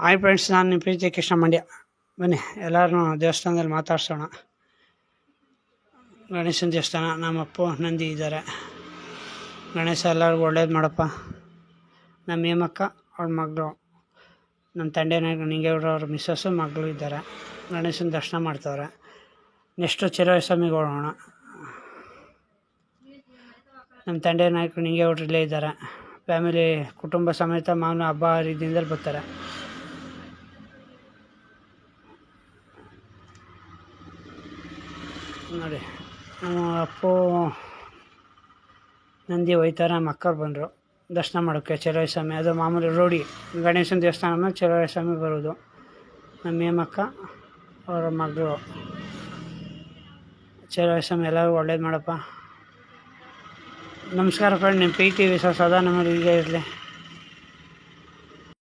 Hi friends, ನಾನು ನಿಮ್ಮ ಪ್ರೀತಿ ಕೃಷ್ಣ ಮಂಡ್ಯ. ಬನ್ನಿ ಎಲ್ಲರೂ ದೇವಸ್ಥಾನದಲ್ಲಿ ಮಾತಾಡ್ಸೋಣ. ಗಣೇಶನ ದೇವಸ್ಥಾನ, ನಮ್ಮಪ್ಪ ನಂದಿ ಇದ್ದಾರೆ. ಗಣೇಶ ಎಲ್ಲರಿಗೂ ಒಳ್ಳೇದು ಮಾಡಪ್ಪ. ನಮ್ಮ ಹೇಮಕ್ಕ ಅವ್ರ ಮಗಳು, ನಮ್ಮ ತಂದೆನ ನಿಂಗೇಗೌಡರು ಅವ್ರ ಮಿಸ್ಸಸ್ಸು ಮಗಳು ಇದ್ದಾರೆ. ಗಣೇಶನ ದರ್ಶನ ಮಾಡ್ತವ್ರೆ. ನೆಕ್ಸ್ಟು ಚಿರವಳ್ಳಿ ಸ್ವಾಮಿಗೆ ಹೋಗೋಣ. ನಮ್ಮ ತಂದೆ ನಾಯಕರು ನಿಂಗೇಗೌಡರು ಇಲ್ಲೇ ಇದ್ದಾರೆ. ಫ್ಯಾಮಿಲಿ ಕುಟುಂಬ ಸಮೇತ ಮಾವನ ಹಬ್ಬ ಹರಿದಿನದಲ್ಲಿ ಬರ್ತಾರೆ. ನೋಡಿ, ನಮ್ಮ ಅಪ್ಪು ನಂದಿ ಹೋಯ್ತಾರೆ. ನಮ್ಮ ಅಕ್ಕವ್ರು ಬಂದರು ದರ್ಶನ ಮಾಡೋಕ್ಕೆ ಚಿರವಳ್ಳಿ ಸ್ವಾಮಿ. ಅದು ಮಾಮೂಲಿ ರೋಡಿ ಗಣೇಶನ ದೇವಸ್ಥಾನ ಮೇಲೆ ಚಿರವಳ್ಳಿ ಸ್ವಾಮಿ ಬರೋದು. ನಮ್ಮ ಹೇಮಕ್ಕ ಅವರ ಮಗಳು. ಚಿರವಳ್ಳಿ ಸ್ವಾಮಿ ಎಲ್ಲರಿಗೂ ಒಳ್ಳೇದು ಮಾಡಪ್ಪ. ನಮಸ್ಕಾರ ಫ್ರೆಂಡ್, ನಿಮ್ಮ PTV ಸದಾ ನಮ್ಮಲ್ಲಿ ಹೀಗೆ ಇರಲಿ.